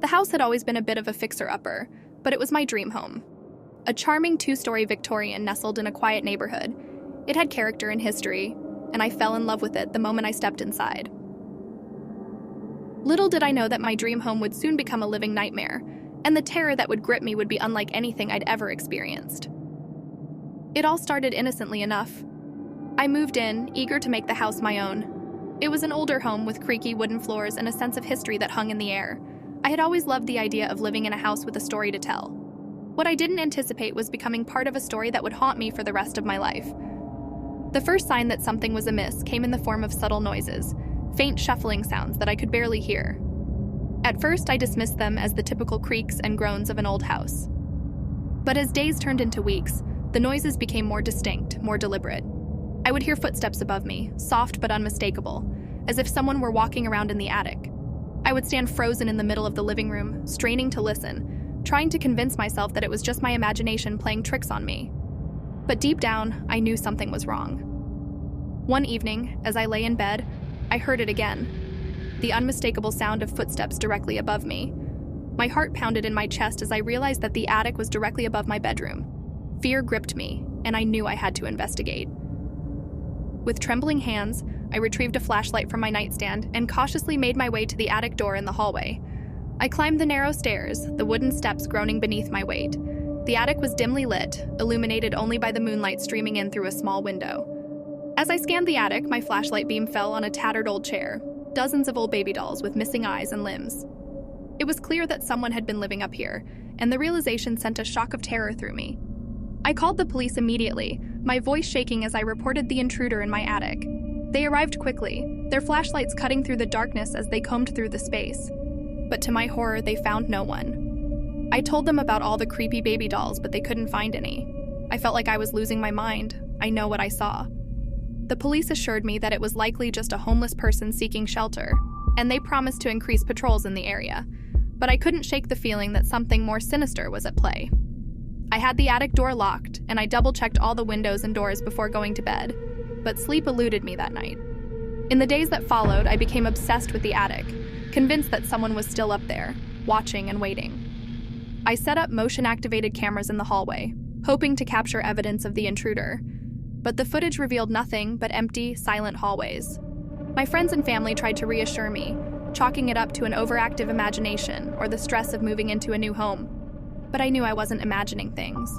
The house had always been a bit of a fixer-upper, but it was my dream home. A charming 2-story Victorian nestled in a quiet neighborhood. It had character and history, and I fell in love with it the moment I stepped inside. Little did I know that my dream home would soon become a living nightmare, and the terror that would grip me would be unlike anything I'd ever experienced. It all started innocently enough. I moved in, eager to make the house my own. It was an older home with creaky wooden floors and a sense of history that hung in the air. I had always loved the idea of living in a house with a story to tell. What I didn't anticipate was becoming part of a story that would haunt me for the rest of my life. The first sign that something was amiss came in the form of subtle noises, faint shuffling sounds that I could barely hear. At first, I dismissed them as the typical creaks and groans of an old house. But as days turned into weeks, the noises became more distinct, more deliberate. I would hear footsteps above me, soft but unmistakable, as if someone were walking around in the attic. I would stand frozen in the middle of the living room, straining to listen, trying to convince myself that it was just my imagination playing tricks on me. But deep down, I knew something was wrong. One evening, as I lay in bed, I heard it again, the unmistakable sound of footsteps directly above me. My heart pounded in my chest as I realized that the attic was directly above my bedroom. Fear gripped me, and I knew I had to investigate. With trembling hands, I retrieved a flashlight from my nightstand and cautiously made my way to the attic door in the hallway. I climbed the narrow stairs, the wooden steps groaning beneath my weight. The attic was dimly lit, illuminated only by the moonlight streaming in through a small window. As I scanned the attic, my flashlight beam fell on a tattered old chair, dozens of old baby dolls with missing eyes and limbs. It was clear that someone had been living up here, and the realization sent a shock of terror through me. I called the police immediately, my voice shaking as I reported the intruder in my attic. They arrived quickly, their flashlights cutting through the darkness as they combed through the space. But to my horror, they found no one. I told them about all the creepy baby dolls, but they couldn't find any. I felt like I was losing my mind. I know what I saw. The police assured me that it was likely just a homeless person seeking shelter, and they promised to increase patrols in the area. But I couldn't shake the feeling that something more sinister was at play. I had the attic door locked, and I double-checked all the windows and doors before going to bed, but sleep eluded me that night. In the days that followed, I became obsessed with the attic, convinced that someone was still up there, watching and waiting. I set up motion-activated cameras in the hallway, hoping to capture evidence of the intruder, but the footage revealed nothing but empty, silent hallways. My friends and family tried to reassure me, chalking it up to an overactive imagination or the stress of moving into a new home. But I knew I wasn't imagining things.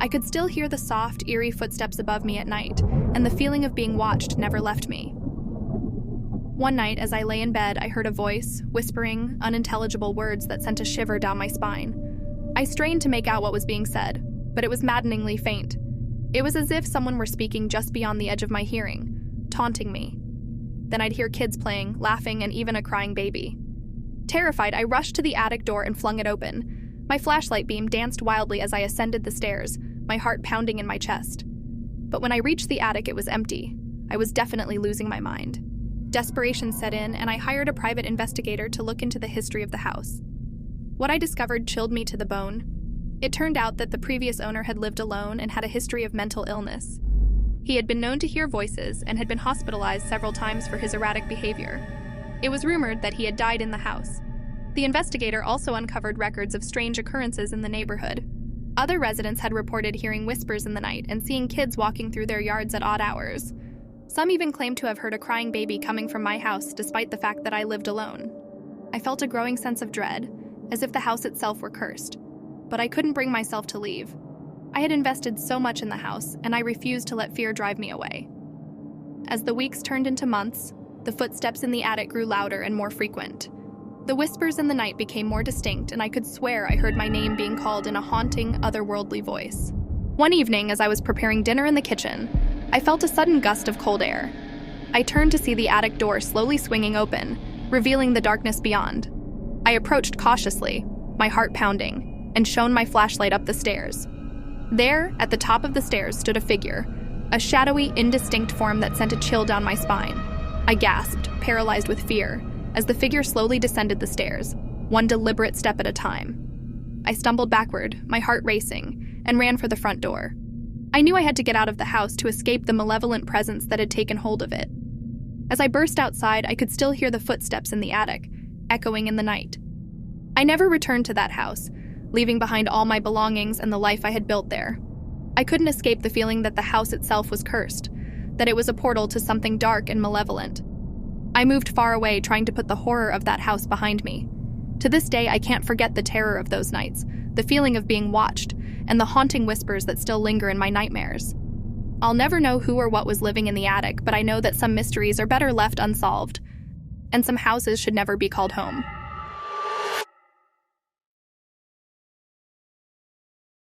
I could still hear the soft, eerie footsteps above me at night, and the feeling of being watched never left me. One night, as I lay in bed, I heard a voice, whispering unintelligible words that sent a shiver down my spine. I strained to make out what was being said, but it was maddeningly faint. It was as if someone were speaking just beyond the edge of my hearing, taunting me. Then I'd hear kids playing, laughing, and even a crying baby. Terrified, I rushed to the attic door and flung it open. My flashlight beam danced wildly as I ascended the stairs, my heart pounding in my chest. But when I reached the attic, it was empty. I was definitely losing my mind. Desperation set in, and I hired a private investigator to look into the history of the house. What I discovered chilled me to the bone. It turned out that the previous owner had lived alone and had a history of mental illness. He had been known to hear voices and had been hospitalized several times for his erratic behavior. It was rumored that he had died in the house. The investigator also uncovered records of strange occurrences in the neighborhood. Other residents had reported hearing whispers in the night and seeing kids walking through their yards at odd hours. Some even claimed to have heard a crying baby coming from my house despite the fact that I lived alone. I felt a growing sense of dread, as if the house itself were cursed. But I couldn't bring myself to leave. I had invested so much in the house, and I refused to let fear drive me away. As the weeks turned into months, the footsteps in the attic grew louder and more frequent. The whispers in the night became more distinct, and I could swear I heard my name being called in a haunting, otherworldly voice. One evening, as I was preparing dinner in the kitchen, I felt a sudden gust of cold air. I turned to see the attic door slowly swinging open, revealing the darkness beyond. I approached cautiously, my heart pounding, and shone my flashlight up the stairs. There, at the top of the stairs, stood a figure, a shadowy, indistinct form that sent a chill down my spine. I gasped, paralyzed with fear, as the figure slowly descended the stairs, one deliberate step at a time. I stumbled backward, my heart racing, and ran for the front door. I knew I had to get out of the house to escape the malevolent presence that had taken hold of it. As I burst outside, I could still hear the footsteps in the attic, echoing in the night. I never returned to that house, leaving behind all my belongings and the life I had built there. I couldn't escape the feeling that the house itself was cursed, that it was a portal to something dark and malevolent. I moved far away, trying to put the horror of that house behind me. To this day, I can't forget the terror of those nights, the feeling of being watched, and the haunting whispers that still linger in my nightmares. I'll never know who or what was living in the attic, but I know that some mysteries are better left unsolved, and some houses should never be called home.